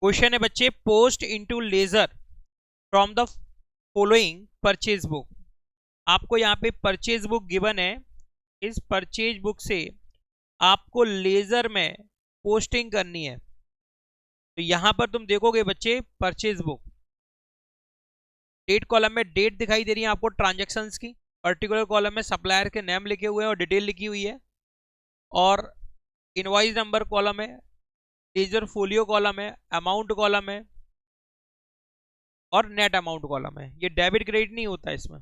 Question है बच्चे, post into ledger from the following purchase book. आपको यहाँ पे परचेज बुक गिवन है, इस परचेज बुक से आपको लेजर में पोस्टिंग करनी है। तो यहां पर तुम देखोगे बच्चे परचेज बुक, डेट कॉलम में डेट दिखाई दे रही है आपको ट्रांजैक्शंस की, पर्टिकुलर कॉलम में सप्लायर के नेम लिखे हुए हैं और डिटेल लिखी हुई है, और इनवॉइस नंबर कॉलम है, लेजर फोलियो कॉलम है, अमाउंट कॉलम है और नेट अमाउंट कॉलम है। ये डेबिट क्रेडिट नहीं होता इसमें।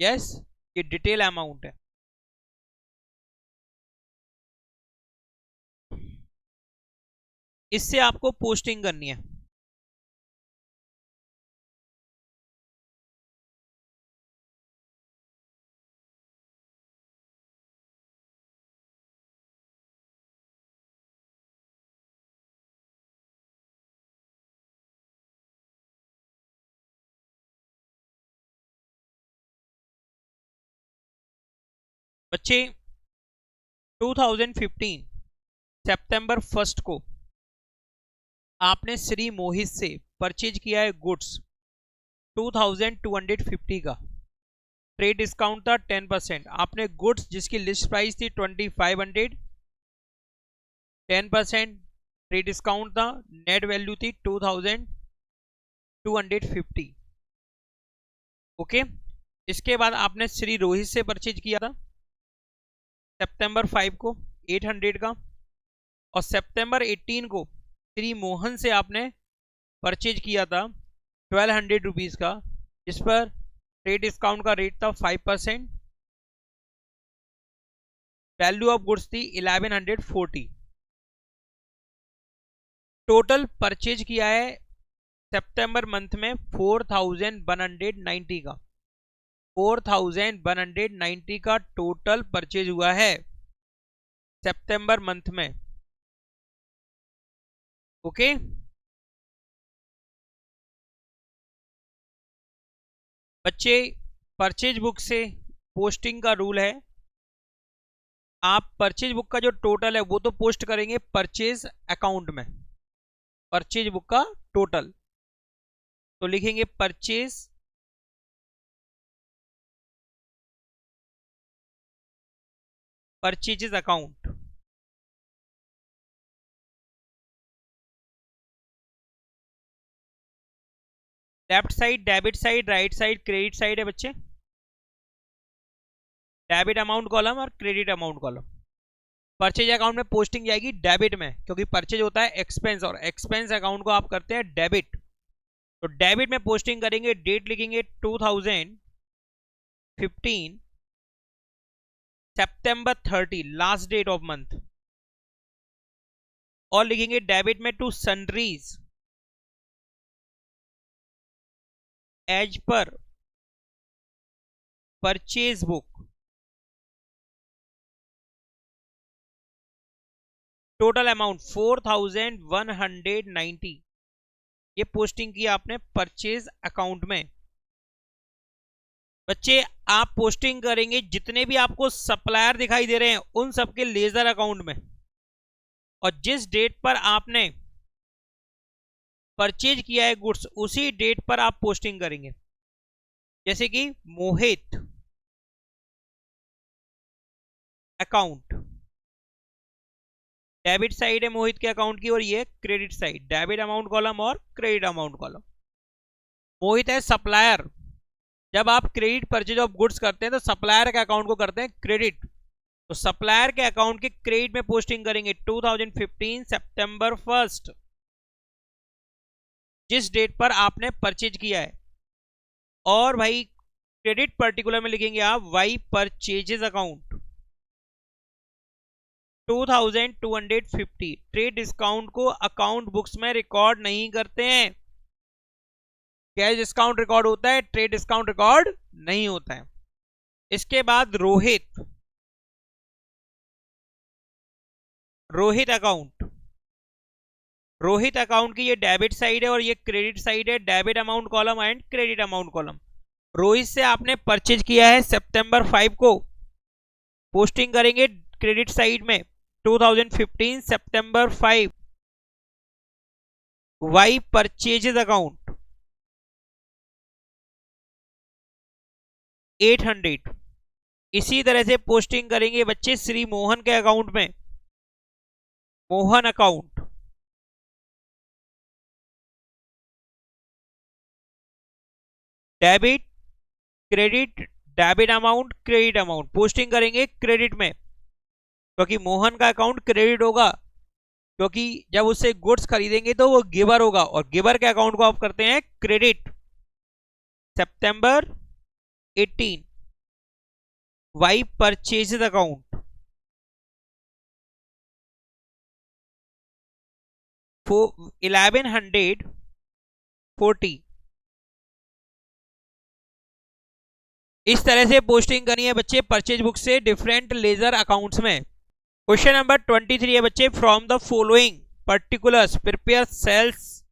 यस, ये डिटेल अमाउंट है। इससे आपको पोस्टिंग करनी है। बच्चे 2015 सितंबर 1 को आपने श्री मोहित से परचेज किया है गुड्स 2250 का। ट्रेड डिस्काउंट था 10%। आपने गुड्स जिसकी लिस्ट प्राइस थी 2500, 10% ट्रेड डिस्काउंट था, नेट वैल्यू थी 2250। ओके, इसके बाद आपने श्री रोहित से परचेज किया था सितंबर 5 को 800 का, और सितंबर 18 को श्री मोहन से आपने परचेज किया था 1200 रुपीज का, जिस पर ट्रेड डिस्काउंट का रेट था 5%, वैल्यू ऑफ गुड्स थी 1140। टोटल परचेज किया है सितंबर मंथ में 4190 का, 4190 का टोटल परचेज हुआ है सितंबर मंथ में। ओके, बच्चे परचेज बुक से पोस्टिंग का रूल है, आप परचेज बुक का जो टोटल है वो तो पोस्ट करेंगे परचेज अकाउंट में, परचेज बुक का टोटल तो लिखेंगे purchases account. Left side debit side, right side credit side है बच्चे। डेबिट अमाउंट कॉलम और credit amount column. Purchase account में पोस्टिंग जाएगी डेबिट में, क्योंकि परचेज होता है एक्सपेंस और एक्सपेंस अकाउंट को आप करते हैं डेबिट। तो डेबिट में पोस्टिंग करेंगे, डेट लिखेंगे 2015 सितंबर 30 लास्ट डेट ऑफ मंथ, और लिखेंगे डेबिट में to sundries as per purchase book. Total amount 4190, ये पोस्टिंग की आपने परचेज अकाउंट में। बच्चे आप पोस्टिंग करेंगे जितने भी आपको सप्लायर दिखाई दे रहे हैं उन सबके लेजर अकाउंट में, और जिस डेट पर आपने परचेज किया है गुड्स उसी डेट पर आप पोस्टिंग करेंगे। जैसे कि मोहित अकाउंट, डेबिट साइड है मोहित के अकाउंट की और ये credit side, debit amount column और क्रेडिट अमाउंट कॉलम। मोहित है सप्लायर, जब आप क्रेडिट परचेज ऑफ गुड्स करते हैं तो सप्लायर के अकाउंट को करते हैं क्रेडिट, तो सप्लायर के अकाउंट के क्रेडिट में पोस्टिंग करेंगे 2015 सितंबर 1 जिस डेट पर आपने परचेज किया है। और भाई क्रेडिट पर्टिकुलर में लिखेंगे आप by purchases account 2250। Trade discount को अकाउंट बुक्स में रिकॉर्ड नहीं करते हैं, कैश डिस्काउंट रिकॉर्ड होता है, ट्रेड डिस्काउंट रिकॉर्ड नहीं होता है। इसके बाद रोहित अकाउंट, रोहित अकाउंट की ये डेबिट साइड है और ये क्रेडिट साइड है, debit amount column and credit amount column. Rohit से आपने परचेज किया है सितंबर 5 को, पोस्टिंग करेंगे क्रेडिट साइड में 2015 सितंबर 5 वाई परचेजेस अकाउंट 800। इसी तरह से पोस्टिंग करेंगे बच्चे श्री मोहन के अकाउंट में, Mohan account debit credit, debit amount credit amount, posting करेंगे क्रेडिट में क्योंकि मोहन का अकाउंट क्रेडिट होगा, क्योंकि जब उससे गुड्स खरीदेंगे तो वो गिवर होगा और गिवर के अकाउंट को आप करते हैं क्रेडिट। सितंबर 18 वाई परचेजेस अकाउंट 1140। इस तरह से पोस्टिंग करनी है बच्चे परचेज बुक से डिफरेंट लेजर अकाउंट्स में। क्वेश्चन नंबर 23 है बच्चे, from the following particulars prepare sales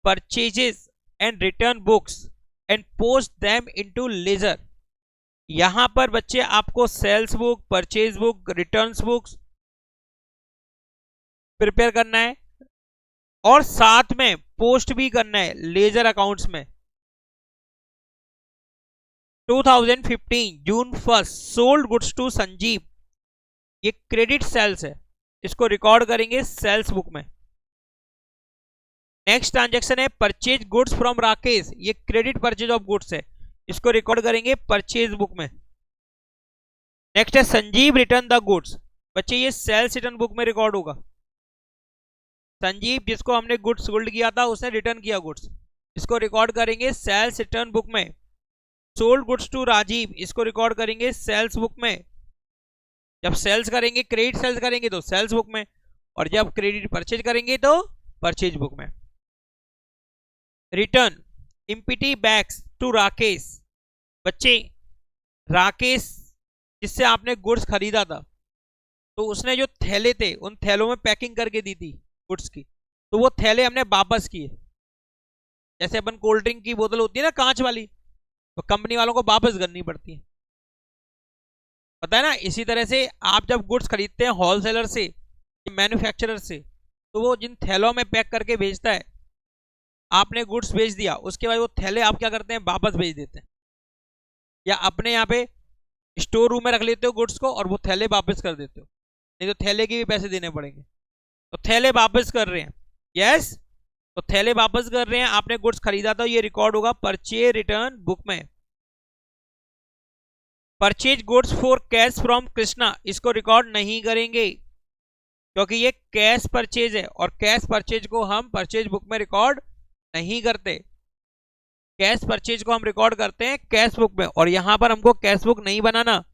purchases and return books and post them into ledger. यहां पर बच्चे आपको sales book, purchase book, returns books prepare करना है और साथ में पोस्ट भी करना है लेजर अकाउंट्स में। 2015 June 1 sold goods to Sanjeev, ये क्रेडिट सेल्स है, इसको रिकॉर्ड करेंगे सेल्स बुक में। नेक्स्ट ट्रांजैक्शन है परचेज गुड्स फ्रॉम राकेश, ये क्रेडिट परचेज ऑफ गुड्स है, इसको रिकॉर्ड करेंगे परचेज बुक में। नेक्स्ट है संजीव रिटर्न द गुड्स, बच्चे ये सेल्स रिटर्न बुक में रिकॉर्ड होगा। संजीव जिसको हमने गुड्स सोल्ड किया था उसने रिटर्न किया गुड्स, इसको रिकॉर्ड करेंगे सेल्स रिटर्न बुक में। सोल्ड गुड्स टू राजीव, इसको रिकॉर्ड करेंगे सेल्स बुक में। जब सेल्स करेंगे क्रेडिट सेल्स करेंगे तो सेल्स बुक में, और जब क्रेडिट परचेज करेंगे तो परचेज बुक में। Return empty bags to Rakesh, बच्चे राकेश जिससे आपने गुड्स खरीदा था तो उसने जो थैले थे उन थैलों में पैकिंग करके दी थी गुड्स की, तो वो थैले हमने वापस किए। जैसे अपन कोल्ड ड्रिंक की बोतल होती है ना कांच वाली, तो कंपनी वालों को वापस करनी पड़ती है, पता है ना। इसी तरह से आप जब गुड्स खरीदते हैं होलसेलर से, मैन्युफैक्चरर से, तो वो जिन थैलों में पैक करके भेजता है, आपने गुड्स भेज दिया उसके बाद वो थैले आप क्या करते हैं वापस भेज देते हैं, या अपने यहाँ पे स्टोर रूम में रख लेते हो गुड्स को और वो थैले वापस कर देते हो, नहीं तो थैले के भी पैसे देने पड़ेंगे। तो थैले वापस कर रहे हैं, यस, तो थैले वापस कर रहे हैं, आपने गुड्स खरीदा था, ये रिकॉर्ड होगा परचेज रिटर्न बुक में। Purchase goods for cash from Krishna, इसको रिकॉर्ड नहीं करेंगे क्योंकि ये कैश परचेज है और कैश परचेज को हम परचेज बुक में रिकॉर्ड नहीं करते। कैश परचेज को हम रिकॉर्ड करते हैं कैश बुक में, और यहां पर हमको कैश बुक नहीं बनाना,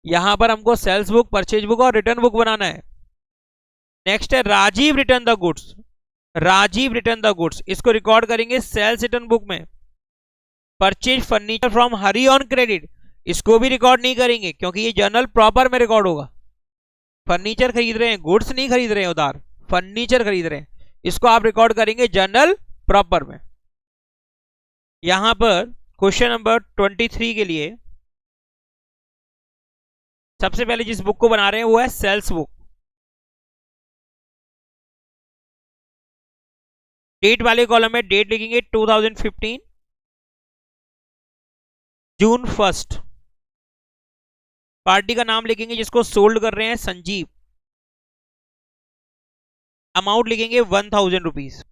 यहां पर हमको सेल्स बुक, परचेज बुक और रिटर्न बुक बनाना है। नेक्स्ट है Rajiv return the goods, Rajiv return the goods, इसको रिकॉर्ड करेंगे सेल्स रिटर्न बुक में। Purchase furniture from Hari on credit, इसको भी रिकॉर्ड नहीं करेंगे क्योंकि ये जर्नल प्रॉपर में रिकॉर्ड होगा। फर्नीचर खरीद रहे हैं, गुड्स नहीं खरीद रहे हैं उधार, फर्नीचर खरीद रहे हैं, इसको आप रिकॉर्ड करेंगे जर्नल प्रॉपर में। यहां पर क्वेश्चन नंबर 23 के लिए सबसे पहले जिस बुक को बना रहे हैं वो है सेल्स बुक। डेट वाले कॉलम में डेट लिखेंगे 2015 जून 1। पार्टी का नाम लिखेंगे जिसको सोल्ड कर रहे हैं संजीव। अमाउंट लिखेंगे 1000 रुपीज,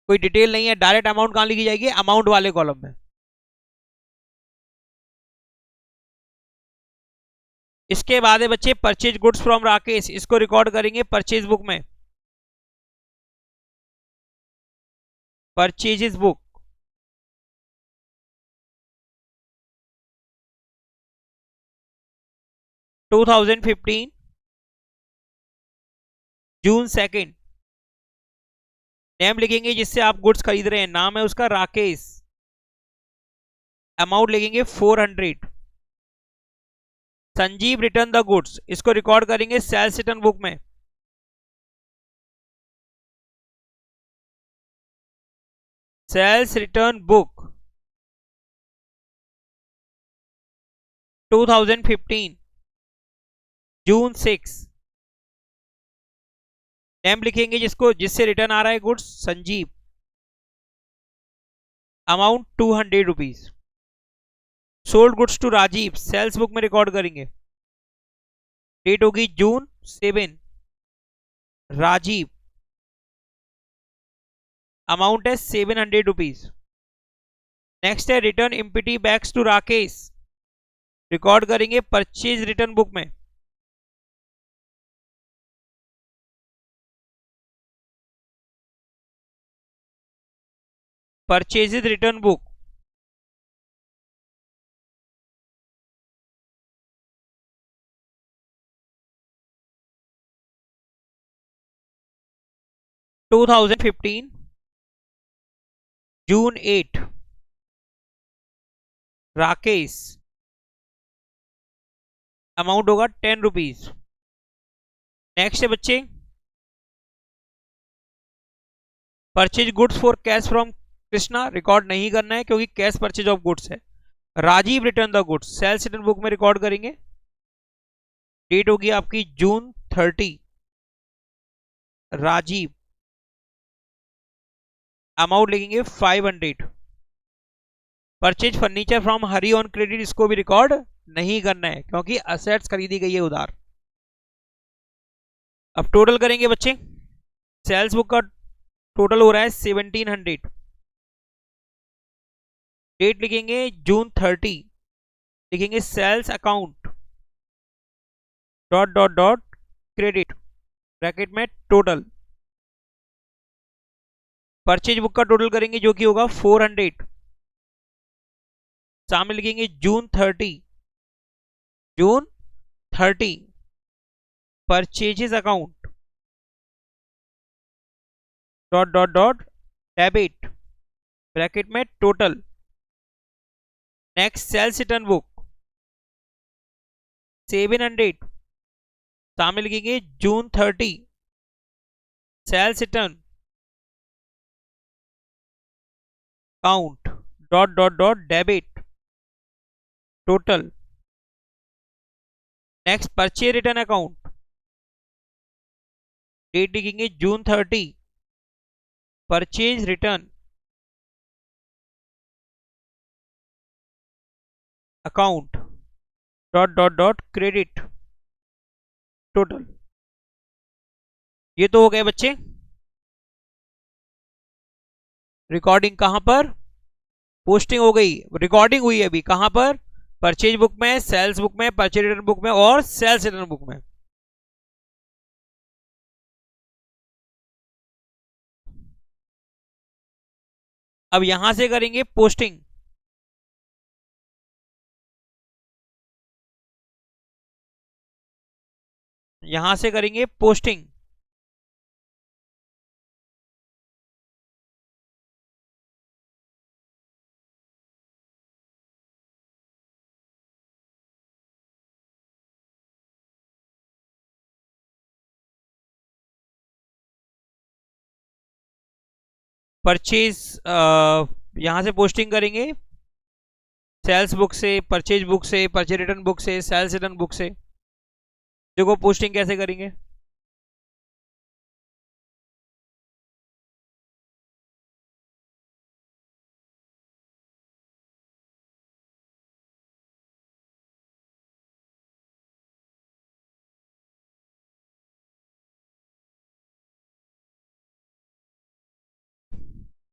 कोई डिटेल नहीं है, डायरेक्ट अमाउंट कहां लिखी जाएगी, अमाउंट वाले कॉलम में। इसके बाद है बच्चे परचेज गुड्स फ्रॉम राकेश, इसको रिकॉर्ड करेंगे परचेज बुक में। Purchases book 2015 June 2। नेम लिखेंगे जिससे आप गुड्स खरीद रहे हैं, नाम है उसका राकेश। अमाउंट लिखेंगे 400। संजीव रिटर्न द गुड्स, इसको रिकॉर्ड करेंगे सेल्स रिटर्न बुक में। सेल्स रिटर्न बुक 2015 जून 6। नेम लिखेंगे जिससे रिटर्न आ रहा है goods, Sanjeev. Amount 200 rupees. Sold goods to Rajiv, sales book में रिकॉर्ड करेंगे। डेट होगी जून 7, राजीव। अमाउंट है 700 रुपीज। नेक्स्ट है return empty bags to Rakesh, record करेंगे परचेज रिटर्न बुक में। Purchases return book, to 2015 June 8, Rakesh. Amount होगा 10 रुपीज। नेक्स्ट है बच्चे purchase goods for cash from Krishna, record नहीं करना है क्योंकि कैश परचेज ऑफ गुड्स है। Rajiv return the goods, sales return book में रिकॉर्ड करेंगे। डेट होगी आपकी जून 30, राजीव। अमाउंट लिखेंगे 500। Purchase furniture from Hari on credit, इसको भी रिकॉर्ड नहीं करना है क्योंकि असेट्स खरीदी गई है उधार। अब टोटल करेंगे बच्चे। सेल्स बुक का टोटल हो रहा है 1700। डेट लिखेंगे जून 30, लिखेंगे sales account dot dot dot credit, bracket में टोटल। परचेज बुक का टोटल करेंगे जो कि होगा 400। सामने लिखेंगे June 30, June 30 purchases account dot dot dot debit, bracket में total. Next sales return book 700। सामने लिखेंगे June 30 sales return account dot dot dot debit total. Next purchase return account, date लिखेंगे June 30 purchase return account dot dot dot credit total. ये तो हो गए बच्चे। Recording कहां पर, पोस्टिंग हो गई, रिकॉर्डिंग हुई है अभी कहां पर, परचेज बुक में, सेल्स बुक में, परचेज रिटर्न बुक में और सेल्स रिटर्न बुक में। अब यहां से करेंगे पोस्टिंग। यहां से करेंगे पोस्टिंग। परचेज यहां से पोस्टिंग करेंगे सेल्स बुक से, परचेज बुक से, परचेज रिटर्न बुक से, सेल्स रिटर्न बुक से। देखो पोस्टिंग कैसे करेंगे।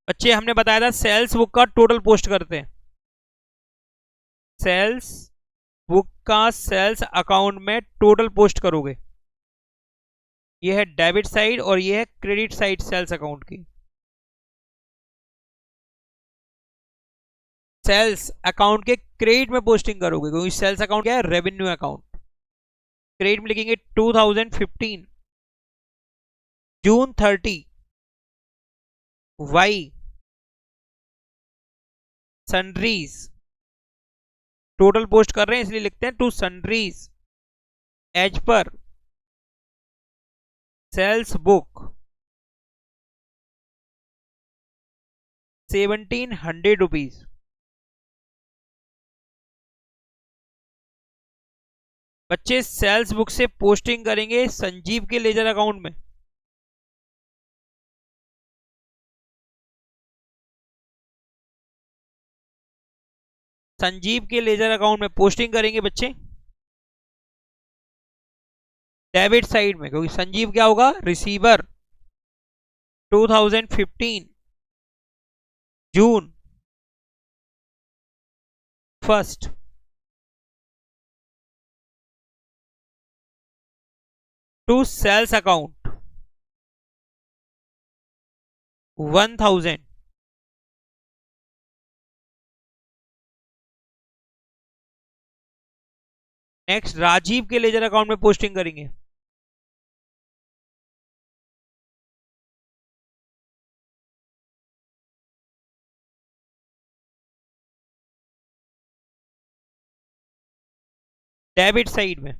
बच्चे हमने बताया था सेल्स बुक का टोटल पोस्ट करते हैं। सेल्स बुक का सेल्स अकाउंट में टोटल पोस्ट करोगे। ये है डेबिट साइड और ये है क्रेडिट साइड सेल्स अकाउंट की। सेल्स अकाउंट के क्रेडिट में पोस्टिंग करोगे क्योंकि सेल्स अकाउंट क्या है, रेवेन्यू अकाउंट। क्रेडिट में लिखेंगे 2015 June 30 by sundries, total post कर रहे हैं इसलिए लिखते हैं to sundries as per sales book 1700 rupees. बच्चे सेल्स बुक से पोस्टिंग करेंगे संजीव के लेजर अकाउंट में। संजीव के लेजर अकाउंट में पोस्टिंग करेंगे बच्चे डेबिट साइड में, क्योंकि संजीव क्या होगा, receiver. 2015 June 1 to sales account 1000। Next Rajiv के लेजर अकाउंट में पोस्टिंग करेंगे डेबिट साइड में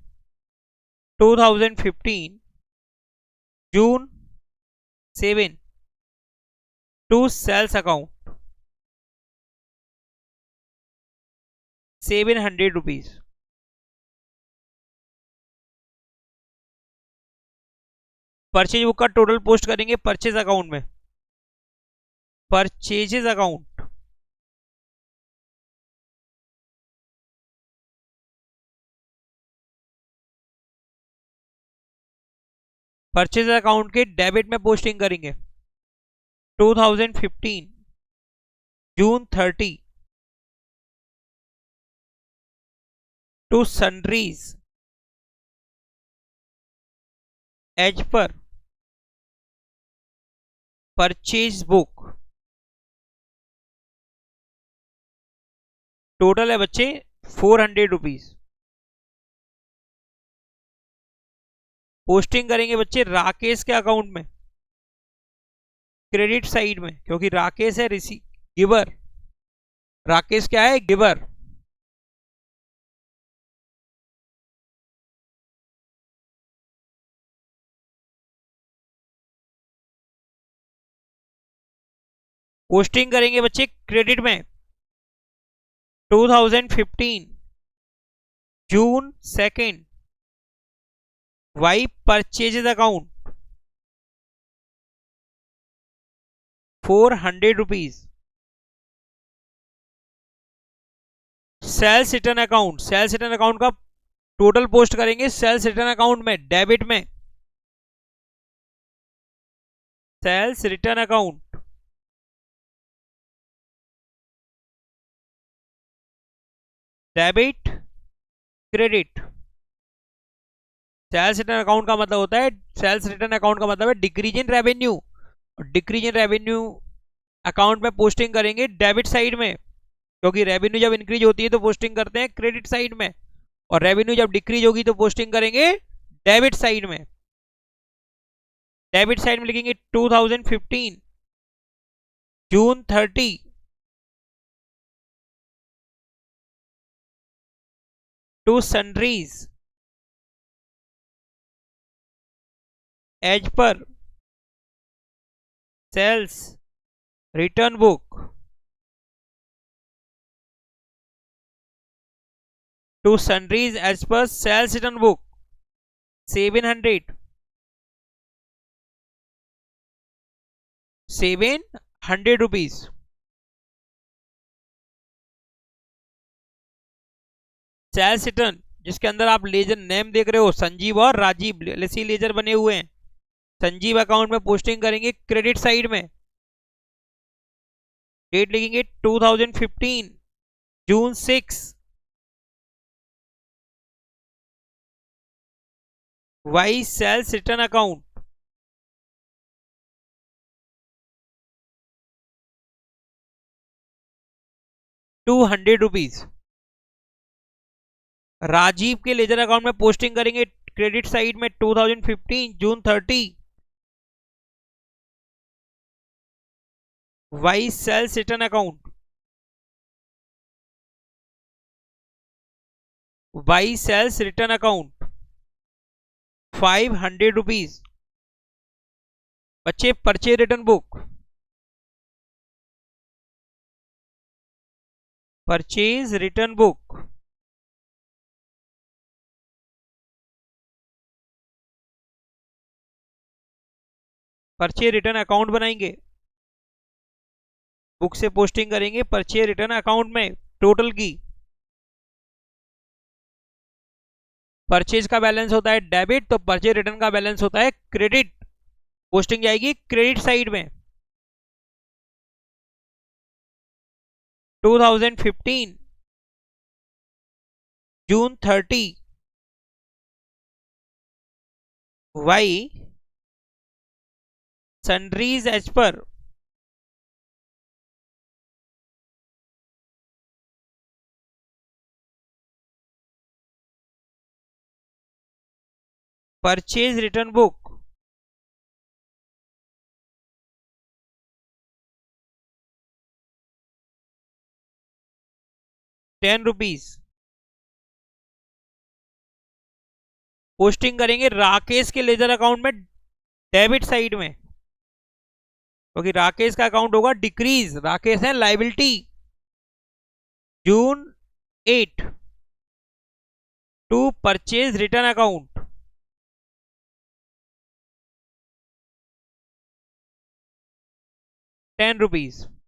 2015 June 7 to sales account 700 rupees. Purchase book का टोटल पोस्ट करेंगे परचेज अकाउंट में, परचेजेज अकाउंट परचेज अकाउंट के डेबिट में पोस्टिंग करेंगे 2015 June 30 to sundries as per purchase book. Total है बच्चे 400 रुपीज। पोस्टिंग करेंगे बच्चे राकेश के अकाउंट में क्रेडिट साइड में, क्योंकि राकेश है गिवर। राकेश क्या है, गिवर। पोस्टिंग करेंगे बच्चे क्रेडिट में 2015 June 2 by purchases account 400 rupees. Sales return account, sales return account का टोटल पोस्ट करेंगे सेल्स रिटर्न अकाउंट में डेबिट में, sales return account debit credit. Sales return account का मतलब होता है, सेल्स रिटर्न अकाउंट का मतलब है डिक्रीज इन रेवेन्यू, और डिक्रीज इन रेवेन्यू अकाउंट में पोस्टिंग करेंगे डेबिट साइड में, क्योंकि रेवेन्यू जब इंक्रीज होती है तो पोस्टिंग करते हैं क्रेडिट साइड में, और रेवेन्यू जब डिक्रीज होगी तो पोस्टिंग करेंगे डेबिट साइड में। डेबिट साइड में लिखेंगे 2015 June 30 to sundries as per sales return book to sundries as per sales return book 700 rupees. Sales return जिसके अंदर आप लेजर नेम देख रहे हो संजीव और राजीव लेसी लेजर बने हुए हैं, संजीव अकाउंट में पोस्टिंग करेंगे क्रेडिट साइड में। डेट लिखेंगे 2015 जून 6 by sales return account ₹200। Rajeev के लेजर अकाउंट में पोस्टिंग करेंगे क्रेडिट साइड में 2015 June 30 by sales return account, by sales return account 500 rupees. बच्चे purchase return book, purchase return book purchase return account बनाएंगे, book से posting करेंगे purchase return account में total की। परचेज का बैलेंस होता है डेबिट, तो परचेज रिटर्न का बैलेंस होता है क्रेडिट, पोस्टिंग जाएगी क्रेडिट साइड में। 2015 June 30 by sundries as per purchase return book ₹10 posting करेंगे राकेश के लेजर अकाउंट में डेबिट साइड में, क्योंकि राकेश का अकाउंट होगा डिक्रीज, राकेश है liability. June 8 to purchase return account ₹10।